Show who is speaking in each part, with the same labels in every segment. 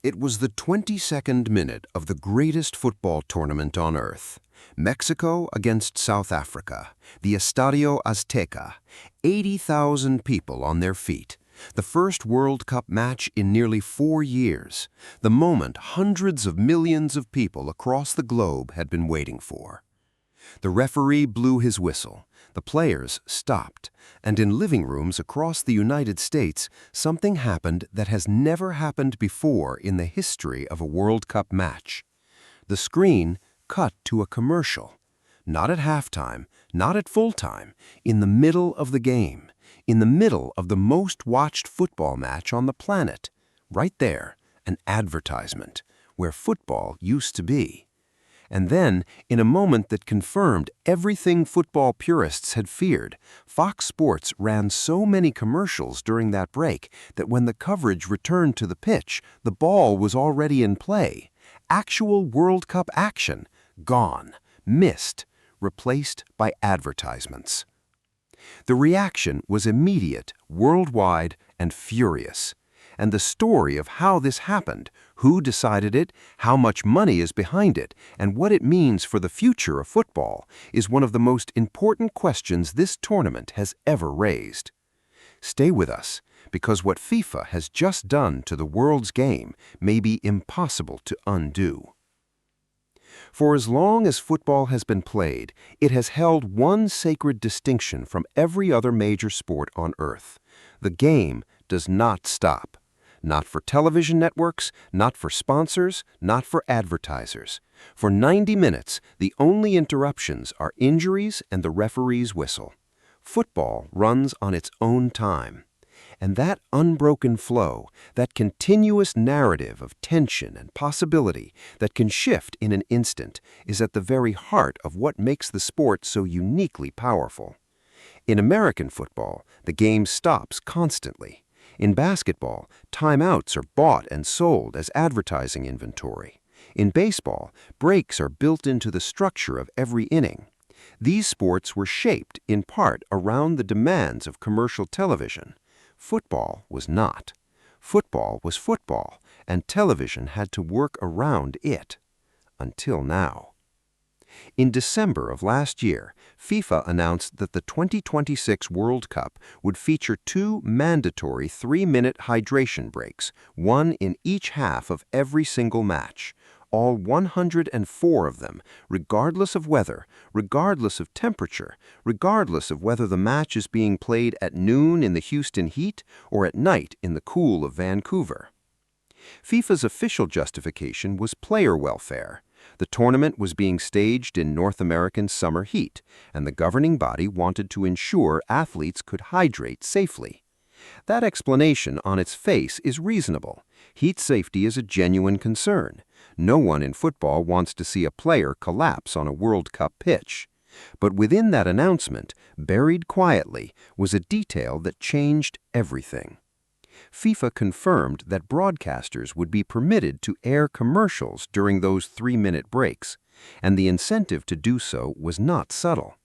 Speaker 1: It was the 22nd minute of the greatest football tournament on earth. Mexico against South Africa, the Estadio Azteca, 80,000 people on their feet. The first World Cup match in nearly 4 years. The moment hundreds of millions of people across the globe had been waiting for. The referee blew his whistle. The players stopped. And in living rooms across the United States, something happened that has never happened before in the history of a World Cup match. The screen cut to a commercial. Not at halftime, not at full time, in the middle of the game, in the middle of the most watched football match on the planet. Right there, an advertisement, where football used to be. And then, in a moment that confirmed everything football purists had feared, Fox Sports ran so many commercials during that break that when the coverage returned to the pitch, the ball was already in play. Actual World Cup action, gone, missed, replaced by advertisements. The reaction was immediate, worldwide, and furious. And the story of how this happened, who decided it, how much money is behind it, and what it means for the future of football is one of the most important questions this tournament has ever raised. Stay with us, because what FIFA has just done to the world's game may be impossible to undo. For as long as football has been played, it has held one sacred distinction from every other major sport on earth. The game does not stop. Not for television networks, not for sponsors, not for advertisers. For 90 minutes, the only interruptions are injuries and the referee's whistle. Football runs on its own time. And that unbroken flow, that continuous narrative of tension and possibility that can shift in an instant, is at the very heart of what makes the sport so uniquely powerful. In American football, the game stops constantly. In basketball, timeouts are bought and sold as advertising inventory. In baseball, breaks are built into the structure of every inning. These sports were shaped, in part, around the demands of commercial television. Football was not. Football was football, and television had to work around it. Until now. In December of last year, FIFA announced that the 2026 World Cup would feature 2 mandatory 3-minute hydration breaks, one in each half of every single match. All 104 of them, regardless of weather, regardless of temperature, regardless of whether the match is being played at noon in the Houston heat or at night in the cool of Vancouver. FIFA's official justification was player welfare. The tournament was being staged in North American summer heat, and the governing body wanted to ensure athletes could hydrate safely. That explanation on its face is reasonable. Heat safety is a genuine concern. No one in football wants to see a player collapse on a World Cup pitch. But within that announcement, buried quietly, was a detail that changed everything. FIFA confirmed that broadcasters would be permitted to air commercials during those 3-minute breaks, and the incentive to do so was not subtle.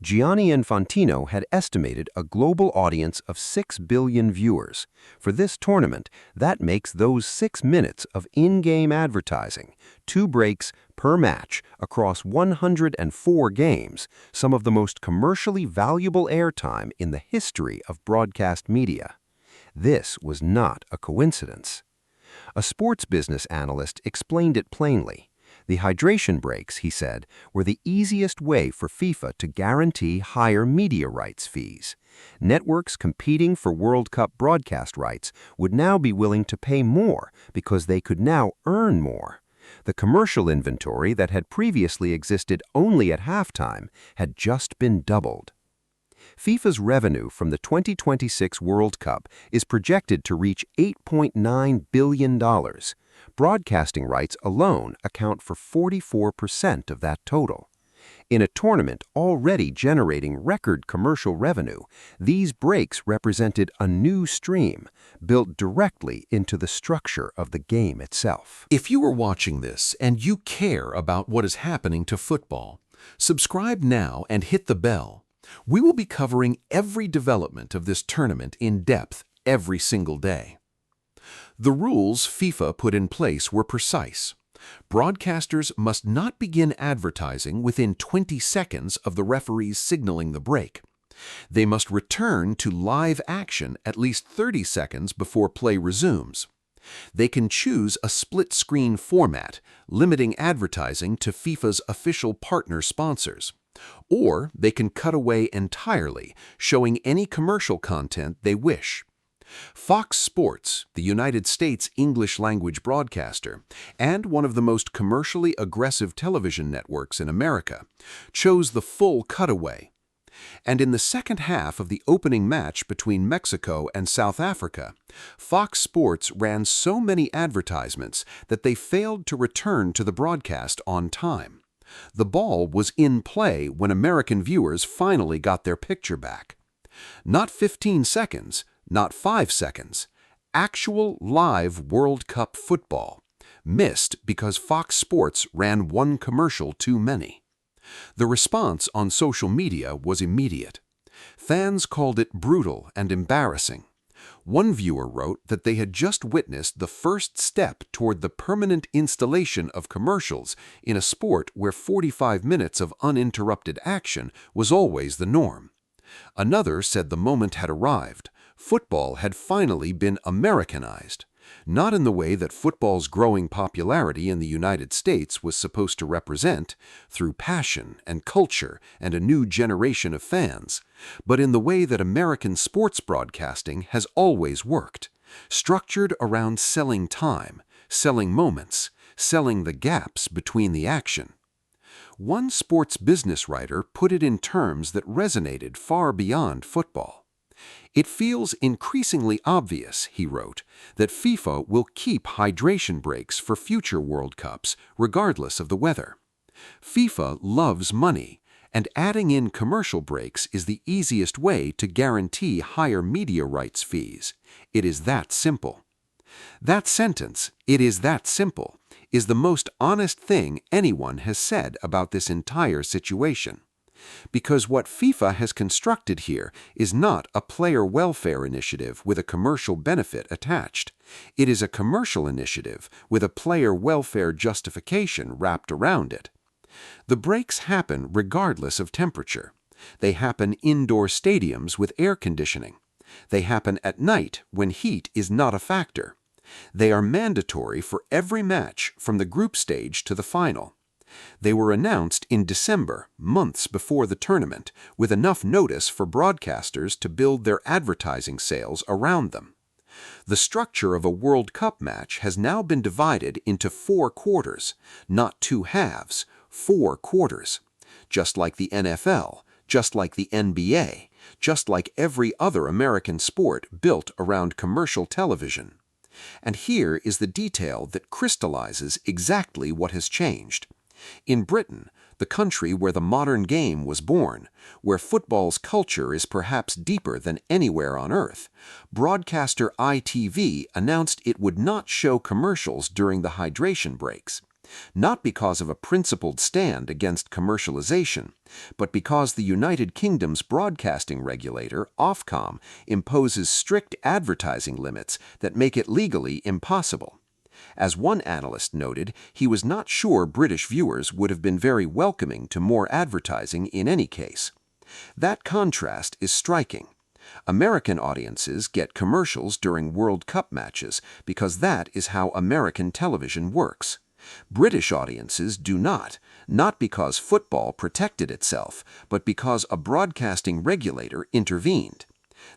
Speaker 1: Gianni Infantino had estimated a global audience of 6 billion viewers. For this tournament, that makes those 6 minutes of in-game advertising, 2 breaks per match across 104 games, some of the most commercially valuable airtime in the history of broadcast media. This was not a coincidence. A sports business analyst explained it plainly. The hydration breaks, he said, were the easiest way for FIFA to guarantee higher media rights fees. Networks competing for World Cup broadcast rights would now be willing to pay more because they could now earn more. The commercial inventory that had previously existed only at halftime had just been doubled. FIFA's revenue from the 2026 World Cup is projected to reach $8.9 billion. Broadcasting rights alone account for 44% of that total. In a tournament already generating record commercial revenue, these breaks represented a new stream, built directly into the structure of the game itself.
Speaker 2: If you are watching this and you care about what is happening to football, subscribe now and hit the bell. We will be covering every development of this tournament in depth every single day. The rules FIFA put in place were precise. Broadcasters must not begin advertising within 20 seconds of the referee's signaling the break. They must return to live action at least 30 seconds before play resumes. They can choose a split-screen format, limiting advertising to FIFA's official partner sponsors. Or they can cut away entirely, showing any commercial content they wish. Fox Sports, the United States English-language broadcaster, and one of the most commercially aggressive television networks in America, chose the full cutaway. And in the second half of the opening match between Mexico and South Africa, Fox Sports ran so many advertisements that they failed to return to the broadcast on time. The ball was in play when American viewers finally got their picture back. Not 15 seconds, not 5 seconds. Actual live World Cup football. Missed because Fox Sports ran one commercial too many. The response on social media was immediate. Fans called it brutal and embarrassing. One viewer wrote that they had just witnessed the first step toward the permanent installation of commercials in a sport where 45 minutes of uninterrupted action was always the norm. Another said the moment had arrived. Football had finally been Americanized. Not in the way that football's growing popularity in the United States was supposed to represent, through passion and culture and a new generation of fans, but in the way that American sports broadcasting has always worked, structured around selling time, selling moments, selling the gaps between the action. One sports business writer put it in terms that resonated far beyond football. It feels increasingly obvious, he wrote, that FIFA will keep hydration breaks for future World Cups, regardless of the weather. FIFA loves money, and adding in commercial breaks is the easiest way to guarantee higher media rights fees. It is that simple. That sentence, "it is that simple," is the most honest thing anyone has said about this entire situation. Because what FIFA has constructed here is not a player welfare initiative with a commercial benefit attached. It is a commercial initiative with a player welfare justification wrapped around it. The breaks happen regardless of temperature. They happen indoor stadiums with air conditioning. They happen at night when heat is not a factor. They are mandatory for every match from the group stage to the final. They were announced in December, months before the tournament, with enough notice for broadcasters to build their advertising sales around them. The structure of a World Cup match has now been divided into 4 quarters, not 2 halves, 4 quarters. Just like the NFL, just like the NBA, just like every other American sport built around commercial television. And here is the detail that crystallizes exactly what has changed. In Britain, the country where the modern game was born, where football's culture is perhaps deeper than anywhere on earth, broadcaster ITV announced it would not show commercials during the hydration breaks. Not because of a principled stand against commercialization, but because the United Kingdom's broadcasting regulator, Ofcom, imposes strict advertising limits that make it legally impossible. As one analyst noted, he was not sure British viewers would have been very welcoming to more advertising in any case. That contrast is striking. American audiences get commercials during World Cup matches because that is how American television works. British audiences do not because football protected itself, but because a broadcasting regulator intervened.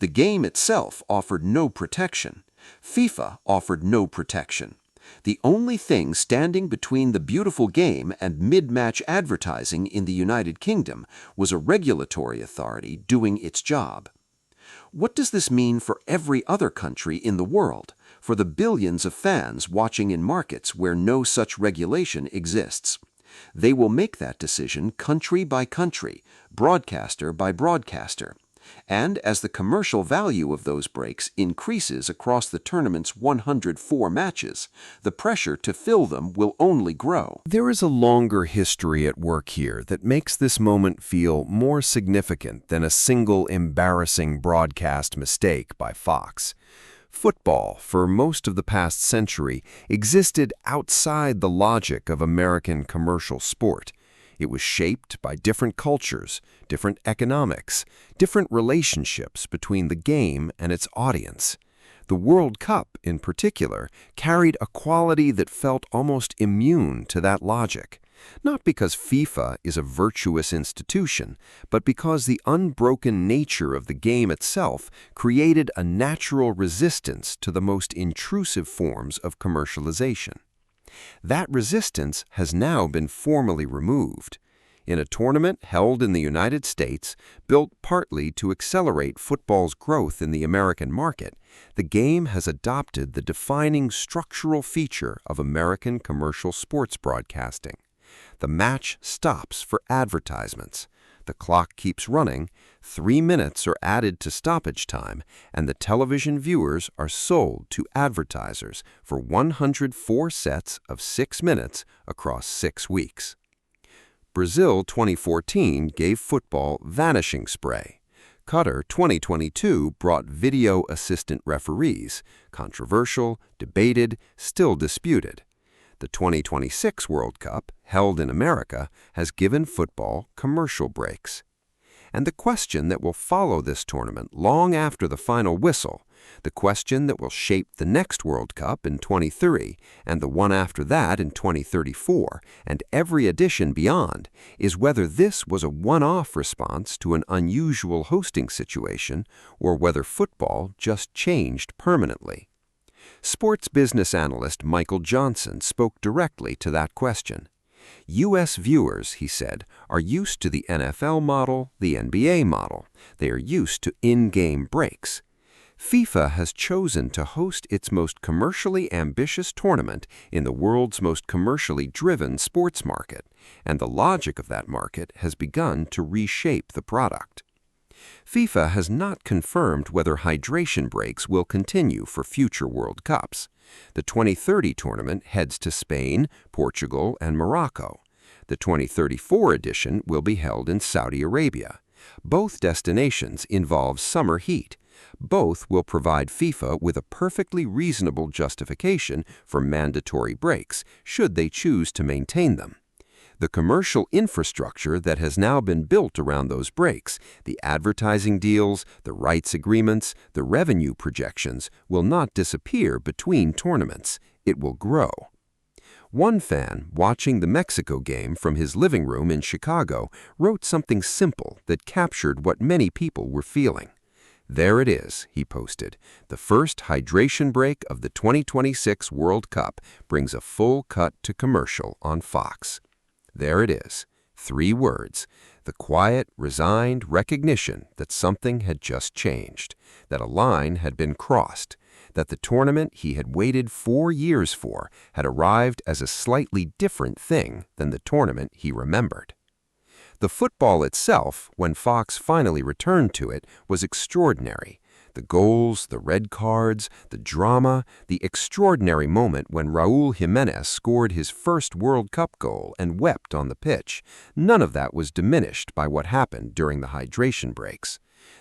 Speaker 2: The game itself offered no protection. FIFA offered no protection. The only thing standing between the beautiful game and mid-match advertising in the United Kingdom was a regulatory authority doing its job. What does this mean for every other country in the world, for the billions of fans watching in markets where no such regulation exists? They will make that decision country by country, broadcaster by broadcaster. And as the commercial value of those breaks increases across the tournament's 104 matches, the pressure to fill them will only grow.
Speaker 1: There is a longer history at work here that makes this moment feel more significant than a single embarrassing broadcast mistake by Fox. Football, for most of the past century, existed outside the logic of American commercial sport. It was shaped by different cultures, different economics, different relationships between the game and its audience. The World Cup, in particular, carried a quality that felt almost immune to that logic. Not because FIFA is a virtuous institution, but because the unbroken nature of the game itself created a natural resistance to the most intrusive forms of commercialization. That resistance has now been formally removed. In a tournament held in the United States, built partly to accelerate football's growth in the American market, the game has adopted the defining structural feature of American commercial sports broadcasting. The match stops for advertisements. The clock keeps running, 3 minutes are added to stoppage time, and the television viewers are sold to advertisers for 104 sets of 6 minutes across 6 weeks. Brazil 2014 gave football vanishing spray. Qatar 2022 brought video assistant referees, controversial, debated, still disputed. The 2026 World Cup, held in America, has given football commercial breaks. And the question that will follow this tournament long after the final whistle, the question that will shape the next World Cup in 2030 and the one after that in 2034 and every edition beyond, is whether this was a one-off response to an unusual hosting situation or whether football just changed permanently. Sports business analyst Michael Johnson spoke directly to that question. U.S. viewers, he said, are used to the NFL model, the NBA model. They are used to in-game breaks. FIFA has chosen to host its most commercially ambitious tournament in the world's most commercially driven sports market, and the logic of that market has begun to reshape the product. FIFA has not confirmed whether hydration breaks will continue for future World Cups. The 2030 tournament heads to Spain, Portugal, and Morocco. The 2034 edition will be held in Saudi Arabia. Both destinations involve summer heat. Both will provide FIFA with a perfectly reasonable justification for mandatory breaks, should they choose to maintain them. The commercial infrastructure that has now been built around those breaks, the advertising deals, the rights agreements, the revenue projections, will not disappear between tournaments. It will grow. One fan, watching the Mexico game from his living room in Chicago, wrote something simple that captured what many people were feeling. "There it is," he posted. "The first hydration break of the 2026 World Cup brings a full cut to commercial on Fox." There it is, 3 words, the quiet, resigned recognition that something had just changed, that a line had been crossed, that the tournament he had waited 4 years for had arrived as a slightly different thing than the tournament he remembered. The football itself, when Fox finally returned to it, was extraordinary. The goals, the red cards, the drama, the extraordinary moment when Raúl Jiménez scored his first World Cup goal and wept on the pitch, none of that was diminished by what happened during the hydration breaks.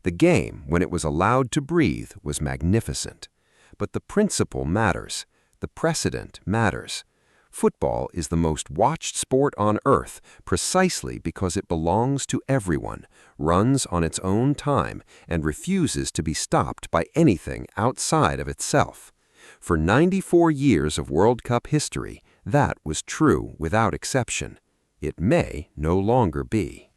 Speaker 1: The game, when it was allowed to breathe, was magnificent. But the principle matters. The precedent matters. Football is the most watched sport on earth precisely because it belongs to everyone, runs on its own time, and refuses to be stopped by anything outside of itself. For 94 years of World Cup history, that was true without exception. It may no longer be.